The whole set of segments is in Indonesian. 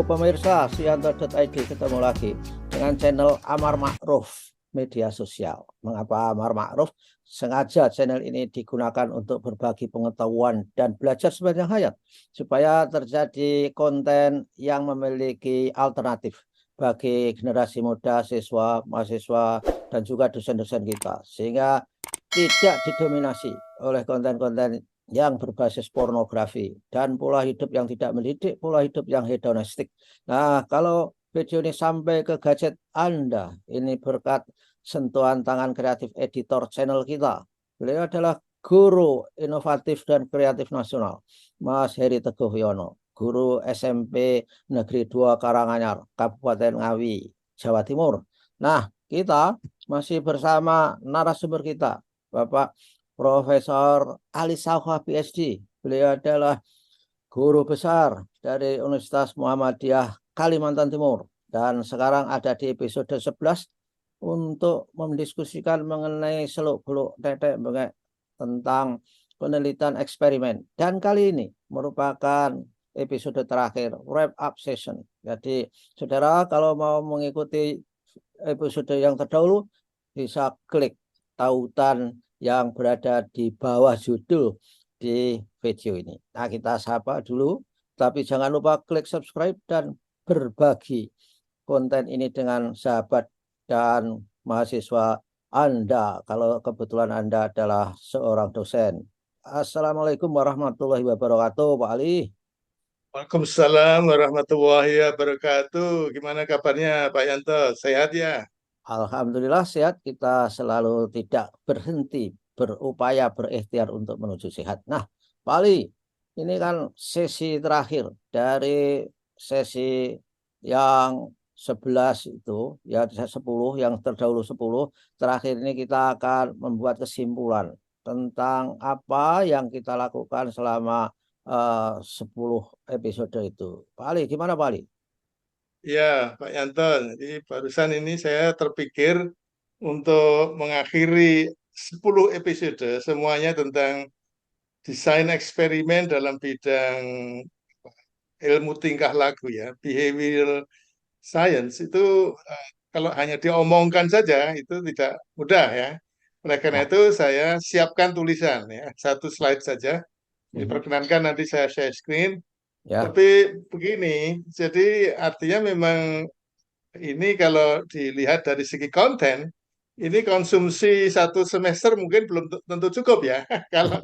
pemirsa Sianto.id, ketemu lagi dengan channel Amar Ma'ruf media sosial. Mengapa Amar Ma'ruf? Sengaja channel ini digunakan untuk berbagi pengetahuan dan belajar sepanjang hayat supaya terjadi konten yang memiliki alternatif bagi generasi muda, siswa, mahasiswa, dan juga dosen-dosen kita, sehingga tidak didominasi oleh konten-konten yang berbasis pornografi dan pola hidup yang tidak mendidik, pola hidup yang hedonistik. Nah, kalau video ini sampai ke gadget Anda, ini berkat sentuhan tangan kreatif editor channel kita. Beliau adalah guru inovatif dan kreatif nasional, Mas Heri Teguh Yono, guru SMP Negeri 2 Karanganyar, Kabupaten Ngawi, Jawa Timur. Nah, kita masih bersama narasumber kita, Bapak Profesor Ali Sauha PhD. Beliau adalah guru besar dari Universitas Muhammadiyah Kalimantan Timur. Dan sekarang ada di episode 11 untuk mendiskusikan mengenai seluk-beluk tetek bengek tentang penelitian eksperimen. Dan kali ini merupakan episode terakhir, wrap up session. Jadi, saudara kalau mau mengikuti episode yang terdahulu, bisa klik tautan yang berada di bawah judul di video ini. Nah, kita sapa dulu, tapi jangan lupa klik subscribe dan berbagi konten ini dengan sahabat dan mahasiswa Anda, kalau kebetulan Anda adalah seorang dosen. Assalamualaikum warahmatullahi wabarakatuh, Pak Ali. Waalaikumsalam warahmatullahi wabarakatuh. Gimana kabarnya Pak Yanto? Sehat ya? Alhamdulillah sehat, kita selalu tidak berhenti berupaya berikhtiar untuk menuju sehat. Nah, Pak Ali, ini kan sesi terakhir dari sesi yang 11 itu, ya 10, yang terdahulu 10, terakhir ini kita akan membuat kesimpulan tentang apa yang kita lakukan selama 10 episode itu. Pak Ali, gimana Pak Ali? Ya, Pak Yanto. Jadi barusan ini saya terpikir untuk mengakhiri 10 episode semuanya tentang desain eksperimen dalam bidang ilmu tingkah laku ya, behavioral science itu kalau hanya diomongkan saja itu tidak mudah ya. Oleh karena Ya. itu saya siapkan tulisan ya, satu slide saja. Mhm. Diperkenankan nanti saya share screen. Ya. Tapi begini, jadi artinya memang ini kalau dilihat dari segi konten, ini konsumsi satu semester mungkin belum tentu cukup ya. Kalau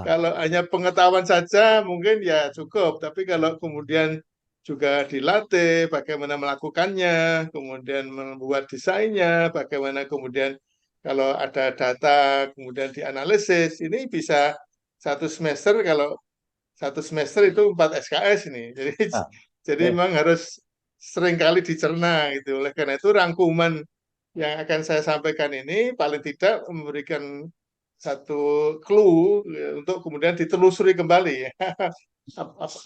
kalau hanya pengetahuan saja mungkin ya cukup, tapi kalau kemudian juga dilatih bagaimana melakukannya, kemudian membuat desainnya, bagaimana kemudian kalau ada data kemudian dianalisis, ini bisa satu semester. Kalau satu semester itu 4 SKS ini. Jadi Ah, jadi oke. memang harus seringkali dicerna gitu. Oleh karena itu rangkuman yang akan saya sampaikan ini paling tidak memberikan satu clue untuk kemudian ditelusuri kembali.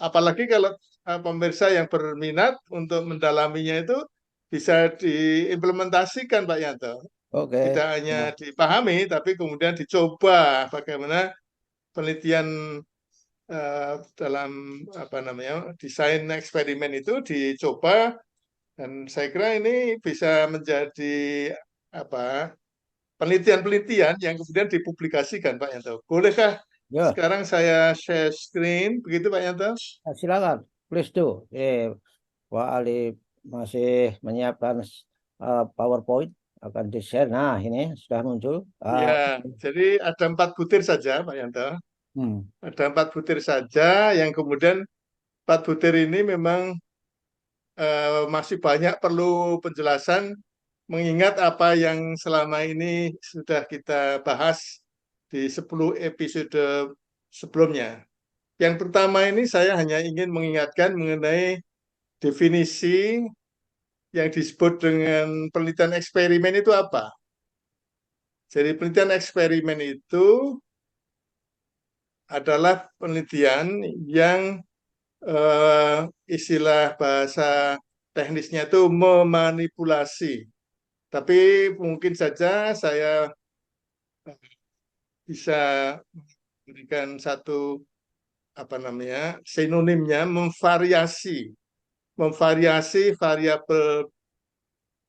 Apalagi kalau pemirsa yang berminat untuk mendalaminya itu bisa diimplementasikan Pak Yanto. Oke. Tidak hanya Nah, dipahami, tapi kemudian dicoba bagaimana penelitian dalam apa namanya desain eksperimen itu dicoba, dan saya kira ini bisa menjadi apa penelitian-penelitian yang kemudian dipublikasikan Pak Yanto. Bolehkah ya, sekarang saya share screen begitu Pak Yanto? silakan. Please do. Pak Ali masih menyiapkan PowerPoint, akan di-share. Nah, ini sudah muncul. Ya, jadi ada 4 butir saja Pak Yanto. Hmm. Ada 4 butir saja yang kemudian 4 butir ini memang masih banyak perlu penjelasan mengingat apa yang selama ini sudah kita bahas di 10 episode sebelumnya. Yang pertama ini saya hanya ingin mengingatkan mengenai definisi yang disebut dengan penelitian eksperimen itu apa. Jadi penelitian eksperimen itu adalah penelitian yang istilah bahasa teknisnya itu memanipulasi. Tapi mungkin saja saya bisa memberikan satu apa namanya sinonimnya memvariasi. memvariasi variabel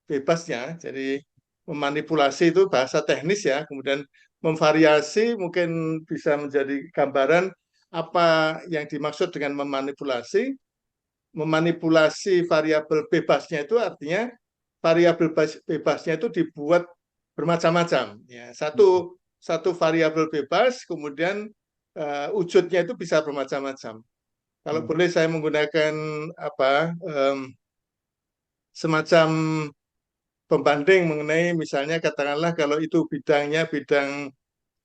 bebasnya. Jadi memanipulasi itu bahasa teknis ya. Kemudian memvariasi mungkin bisa menjadi gambaran apa yang dimaksud dengan memanipulasi. Memanipulasi variabel bebasnya itu artinya variabel bebasnya itu dibuat bermacam-macam. Ya, satu variabel bebas, kemudian wujudnya itu bisa bermacam-macam. Kalau Hmm. boleh saya menggunakan apa semacam pembanding mengenai misalnya katakanlah kalau itu bidangnya bidang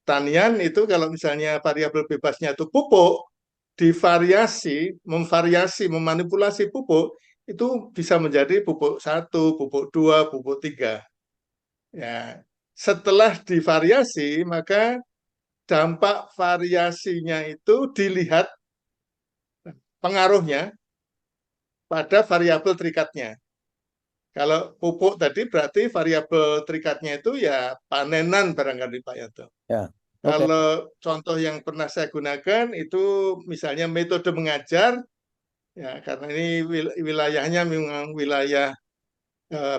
tanian itu kalau misalnya variabel bebasnya itu pupuk, divariasi, memvariasi, memanipulasi pupuk itu bisa menjadi pupuk satu, pupuk dua, pupuk tiga. Ya, setelah divariasi maka dampak variasinya itu dilihat pengaruhnya pada variabel terikatnya. Kalau pupuk tadi berarti variabel terikatnya itu ya panenan barangkali Pak Yanto. Ya, oke. Kalau contoh yang pernah saya gunakan itu misalnya metode mengajar, ya karena ini wilayahnya memang wilayah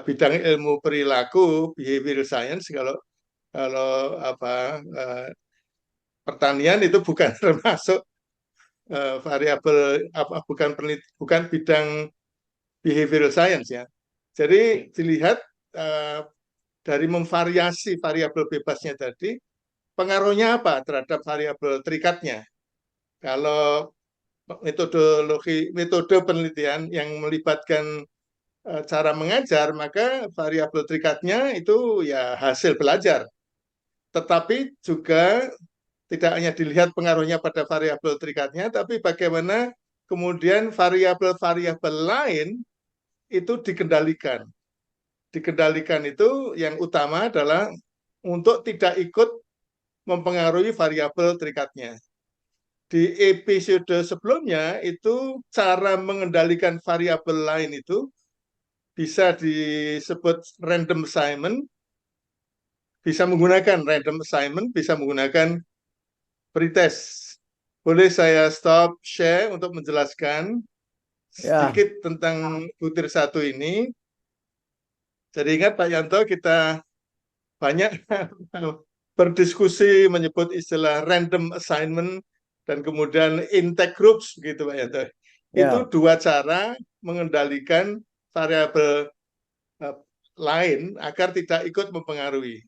bidang ilmu perilaku, behavioral science. Kalau kalau apa pertanian itu bukan termasuk variabel apa bukan bidang behavioral science ya. Jadi dilihat uh, dari memvariasi variabel bebasnya tadi, pengaruhnya apa terhadap variabel terikatnya. Kalau metode penelitian yang melibatkan cara mengajar, maka variabel terikatnya itu ya hasil belajar. Tetapi juga tidak hanya dilihat pengaruhnya pada variabel terikatnya, tapi bagaimana kemudian variabel-variabel lain itu dikendalikan. Dikendalikan itu yang utama adalah untuk tidak ikut mempengaruhi variabel terikatnya. Di episode sebelumnya itu cara mengendalikan variabel lain itu bisa disebut random assignment, bisa menggunakan random assignment, bisa menggunakan pretest. Boleh saya stop share untuk menjelaskan Ya, sedikit tentang butir satu ini. Jadi ingat Pak Yanto, kita banyak berdiskusi menyebut istilah random assignment dan kemudian intake groups gitu Pak Yanto. Itu ya. dua cara mengendalikan variabel lain agar tidak ikut mempengaruhi.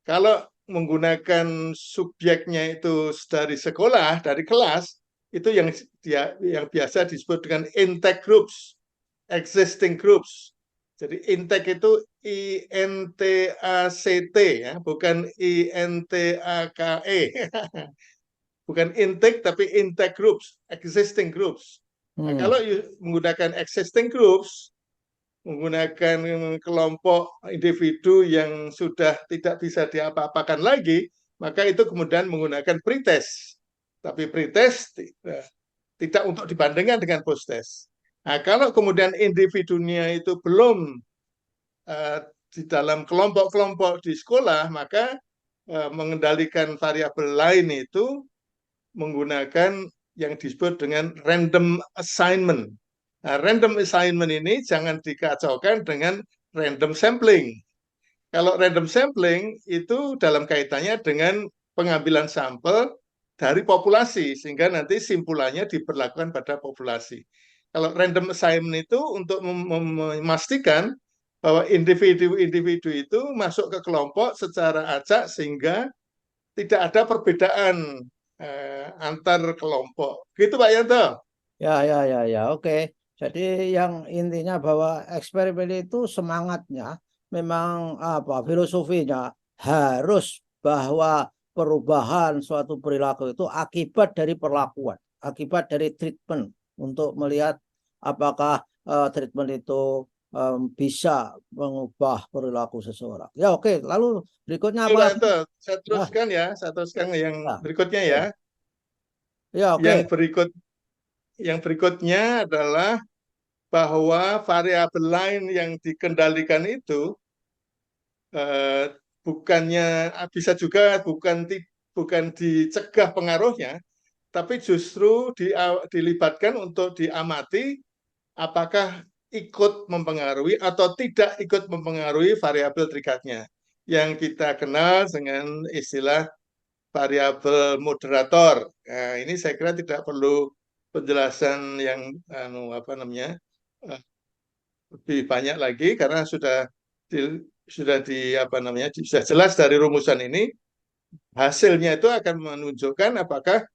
Kalau menggunakan subjeknya itu dari sekolah, dari kelas, itu yang biasa disebut dengan intake groups, existing groups. Jadi intake itu INTACT ya, bukan INTAKE. Bukan intake tapi intake groups, existing groups. Nah, Hmm. kalau menggunakan existing groups, menggunakan kelompok individu yang sudah tidak bisa diapa-apakan lagi, maka itu kemudian menggunakan pretest. Tapi pretest tidak untuk dibandingkan dengan post-test. Nah, kalau kemudian individunya itu belum uh, di dalam kelompok-kelompok di sekolah, maka mengendalikan variabel lain itu menggunakan yang disebut dengan random assignment. Nah, random assignment ini jangan dikacaukan dengan random sampling. Kalau random sampling itu dalam kaitannya dengan pengambilan sampel dari populasi, sehingga nanti simpulannya diberlakukan pada populasi. Kalau random assignment itu untuk memastikan bahwa individu-individu itu masuk ke kelompok secara acak sehingga tidak ada perbedaan antar kelompok. Gitu Pak Yanto. Ya, ya, ya, ya. Oke. Jadi yang intinya bahwa eksperimen itu semangatnya memang apa filosofinya harus bahwa perubahan suatu perilaku itu akibat dari perlakuan, akibat dari treatment untuk melihat apakah treatment itu bisa mengubah perilaku seseorang. Ya, oke. Lalu berikutnya Oke apa Pak lagi? Yanto, Ya, saya teruskan yang ya, berikutnya ya. oke. Ya, Yang oke. berikut yang berikutnya adalah bahwa variabel lain yang dikendalikan itu eh, bukannya bisa juga bukan dicegah pengaruhnya, tapi justru dilibatkan untuk diamati apakah ikut mempengaruhi atau tidak ikut mempengaruhi variabel terikatnya yang kita kenal dengan istilah variabel moderator. Nah, ini saya kira tidak perlu penjelasan yang apa namanya lebih banyak lagi karena sudah di apa namanya sudah jelas dari rumusan ini hasilnya itu akan menunjukkan apakah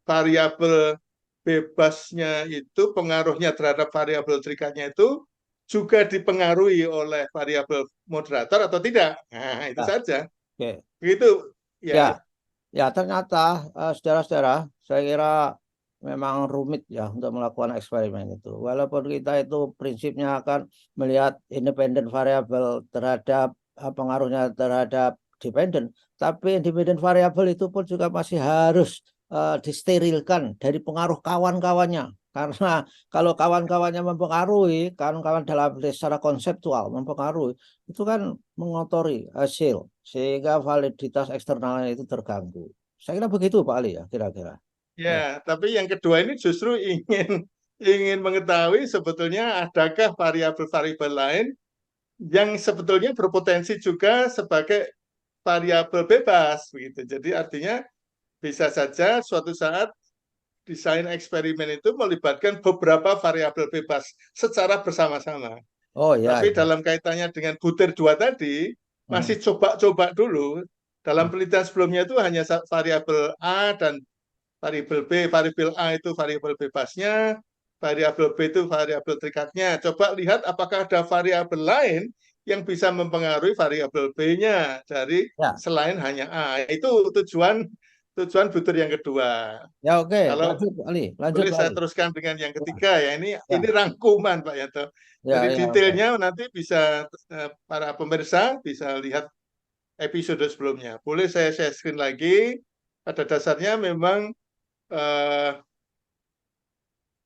variabel bebasnya itu pengaruhnya terhadap variabel terikatnya itu juga dipengaruhi oleh variabel moderator atau tidak. Nah, itu Ya, saja. oke. Begitu Ya, ya. ya ternyata saudara-saudara, saya kira memang rumit ya untuk melakukan eksperimen itu. Walaupun kita itu prinsipnya akan melihat independen variabel terhadap pengaruhnya terhadap dependen, tapi independen variabel itu pun juga masih harus disterilkan dari pengaruh kawan-kawannya. Karena kalau kawan-kawannya mempengaruhi, kawan-kawan dalam secara konseptual mempengaruhi, itu kan mengotori hasil sehingga validitas eksternalnya itu terganggu. Saya kira begitu Pak Ali ya kira-kira. Ya. Ya, tapi yang kedua ini justru ingin mengetahui sebetulnya adakah variabel-variabel lain yang sebetulnya berpotensi juga sebagai variabel bebas begitu. Jadi artinya bisa saja suatu saat desain eksperimen itu melibatkan beberapa variabel bebas secara bersama-sama. Oh ya, Tapi ya. dalam kaitannya dengan butir dua tadi, Hmm. masih coba-coba dulu. Dalam penelitian sebelumnya itu hanya variabel A dan variabel B. Variabel A itu variabel bebasnya, variabel B itu variabel terikatnya. Coba lihat apakah ada variabel lain yang bisa mempengaruhi variabel B-nya dari Ya, selain hanya A. Itu tujuan tujuan butir yang kedua. ya oke, Kalau lanjut Pak Ali, lanjut boleh Pak saya Ali. teruskan dengan yang Ya, ketiga ya. Ini ya, rangkuman Pak Yanto. ya, Jadi ya, oke. detailnya nanti bisa para pemirsa bisa lihat episode sebelumnya. Boleh saya share screen lagi. Pada dasarnya memang eh,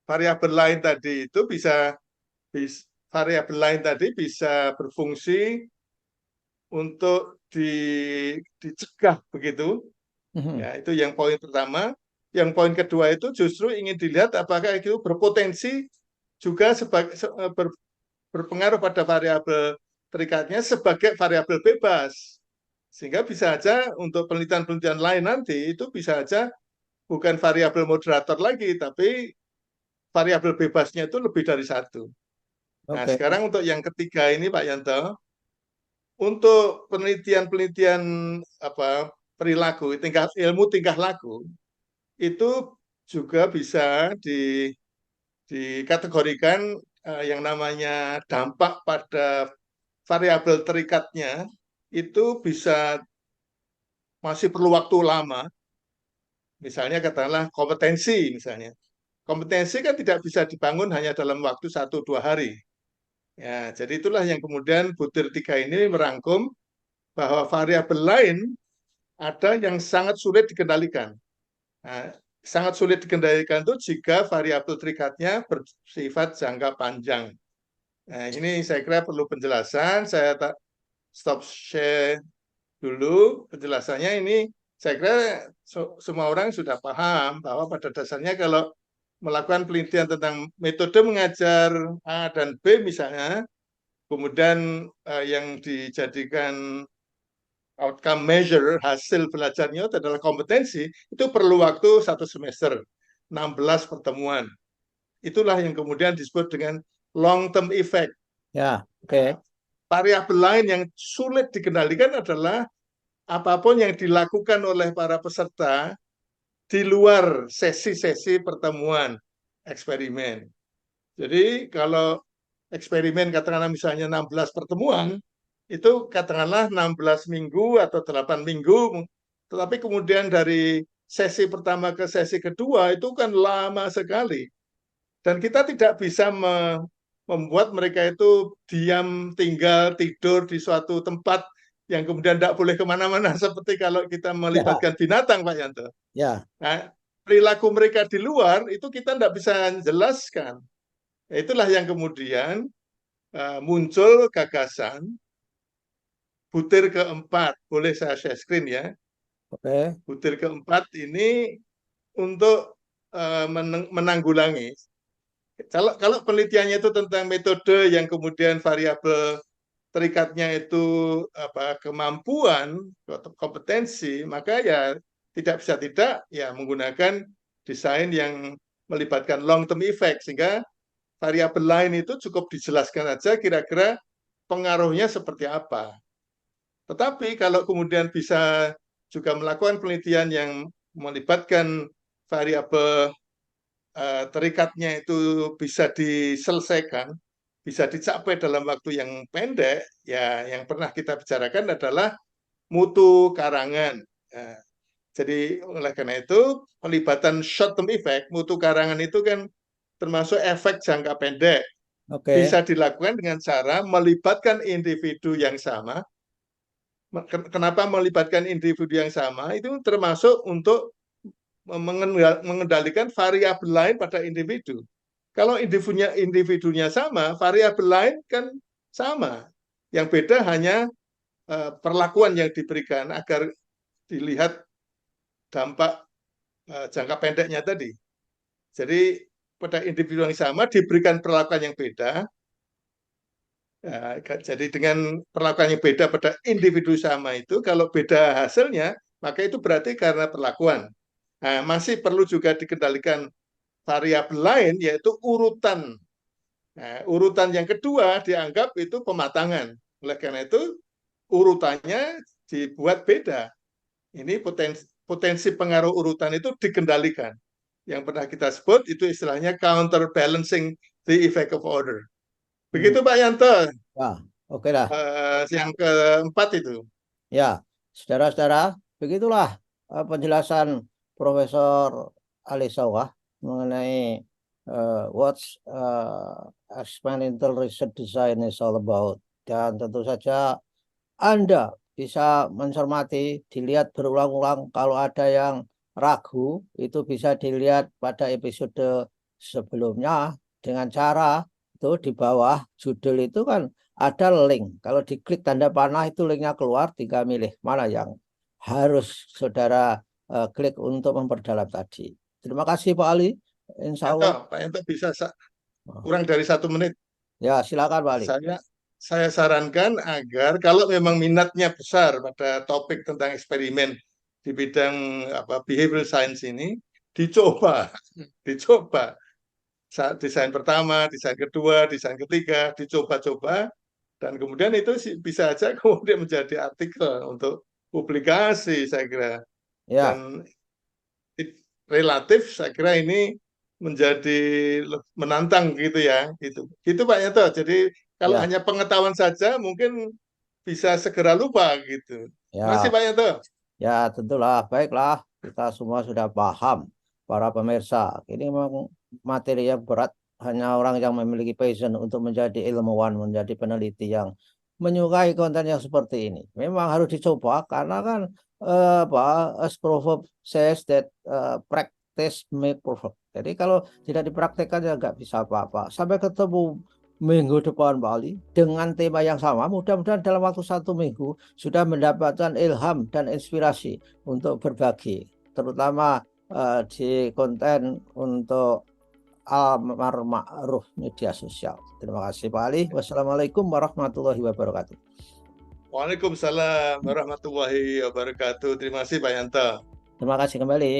variabel lain tadi itu variabel lain tadi bisa berfungsi untuk dicegah begitu. Mhm. Ya, itu yang poin pertama. Yang poin kedua itu justru ingin dilihat apakah itu berpotensi juga berpengaruh pada variabel terikatnya sebagai variabel bebas. Sehingga bisa saja untuk penelitian-penelitian lain nanti itu bisa saja bukan variabel moderator lagi, tapi variabel bebasnya itu lebih dari satu. Nah, Oke. sekarang untuk yang ketiga ini Pak Yanto, untuk penelitian-penelitian apa perilaku, ilmu tingkah laku itu juga bisa dikategorikan yang namanya dampak pada variabel terikatnya itu bisa masih perlu waktu lama. Misalnya katakanlah kompetensi misalnya. Kompetensi kan tidak bisa dibangun hanya dalam waktu 1-2 hari. Ya, jadi itulah yang kemudian butir tiga ini merangkum bahwa variabel lain ada yang sangat sulit dikendalikan. Nah, sangat sulit dikendalikan itu jika variabel terikatnya bersifat jangka panjang. Nah, ini saya kira perlu penjelasan. Saya stop share dulu penjelasannya ini. Saya kira semua orang sudah paham bahwa pada dasarnya kalau melakukan penelitian tentang metode mengajar A dan B misalnya, kemudian yang dijadikan outcome measure, hasil belajarnya itu adalah kompetensi, itu perlu waktu 1 semester, 16 pertemuan. Itulah yang kemudian disebut dengan long term effect. Ya, Nah, oke. variabel lain yang sulit dikendalikan adalah apapun yang dilakukan oleh para peserta di luar sesi-sesi pertemuan eksperimen. Jadi kalau eksperimen katakanlah misalnya 16 pertemuan, itu katakanlah 16 minggu atau 8 minggu, tetapi kemudian dari sesi pertama ke sesi kedua itu kan lama sekali. Dan kita tidak bisa membuat mereka itu diam, tinggal, tidur di suatu tempat yang kemudian tidak boleh kemana-mana seperti kalau kita Ya, melibatkan binatang, Pak Yanto. ya. Nah, perilaku mereka di luar itu kita tidak bisa jelaskan. Itulah yang kemudian muncul gagasan butir keempat. Boleh saya share screen ya. Oke. Butir keempat ini untuk menanggulangi. Kalau penelitiannya itu tentang metode yang kemudian variabel terikatnya itu kemampuan atau kompetensi, maka ya tidak bisa tidak ya menggunakan desain yang melibatkan long term effect, sehingga variabel lain itu cukup dijelaskan aja kira-kira pengaruhnya seperti apa. Tetapi kalau kemudian bisa juga melakukan penelitian yang melibatkan variabel terikatnya itu bisa diselesaikan, bisa dicapai dalam waktu yang pendek, ya yang pernah kita bicarakan adalah mutu karangan. Nah, jadi oleh karena itu pelibatan short term effect, mutu karangan itu kan termasuk efek jangka pendek. Oke, Bisa dilakukan dengan cara melibatkan individu yang sama. Kenapa melibatkan individu yang sama? Itu termasuk untuk mengendalikan variabel lain pada individu. Kalau individunya sama, variabel lain kan sama. Yang beda hanya perlakuan yang diberikan agar dilihat dampak jangka pendeknya tadi. Jadi pada individu yang sama diberikan perlakuan yang beda. Jadi dengan perlakuan yang beda pada individu sama itu, kalau beda hasilnya, maka itu berarti karena perlakuan. Nah, masih perlu juga dikendalikan variabel lain, yaitu urutan. Nah, urutan yang kedua dianggap itu pematangan. Oleh karena itu, urutannya dibuat beda. Ini potensi pengaruh urutan itu dikendalikan. Yang pernah kita sebut itu istilahnya counterbalancing the effect of order. hmm. Begitu Pak Yanto, Ya, oke lah. yang keempat itu. Ya, saudara-saudara, begitulah penjelasan Profesor Ali Sawah mengenai what experimental research design is all about. Dan tentu saja Anda bisa mencermati, dilihat berulang-ulang. Kalau ada yang ragu, itu bisa dilihat pada episode sebelumnya dengan cara itu di bawah judul itu kan ada link. Kalau diklik tanda panah itu linknya keluar, tinggal milih mana yang harus saudara klik untuk memperdalam tadi. Terima kasih Pak Ali. Insya Yanto, Allah. Pak Yanto bisa kurang dari 1 menit. Ya, silakan Pak Ali. Saya sarankan agar kalau memang minatnya besar pada topik tentang eksperimen di bidang behavioral science ini, dicoba, dicoba. Desain pertama, desain kedua, desain ketiga, dicoba-coba, dan kemudian itu bisa aja kemudian menjadi artikel untuk publikasi, saya kira. Ya, Dan relatif, saya kira ini menjadi menantang gitu ya, gitu. Gitu Pak Yanto. Jadi kalau ya, hanya pengetahuan saja mungkin bisa segera lupa gitu. Masih ya. Pak Yanto. Ya, tentulah. Baiklah, kita semua sudah paham, para pemirsa. Ini memang materi yang berat. Hanya orang yang memiliki passion untuk menjadi ilmuwan, menjadi peneliti yang menyukai konten yang seperti ini. Memang harus dicoba karena kan apa as proverb says that practice make perfect. Jadi kalau tidak dipraktekkan ya nggak bisa apa-apa. Sampai ketemu minggu depan Bali dengan tema yang sama. Mudah-mudahan dalam waktu 1 minggu sudah mendapatkan ilham dan inspirasi untuk berbagi, terutama di konten untuk Amar Ma'ruf media sosial. Terima kasih Pak Ali. Wassalamualaikum warahmatullahi wabarakatuh. Waalaikumsalam warahmatullahi wabarakatuh. Terima kasih Pak Yanto. Terima kasih kembali.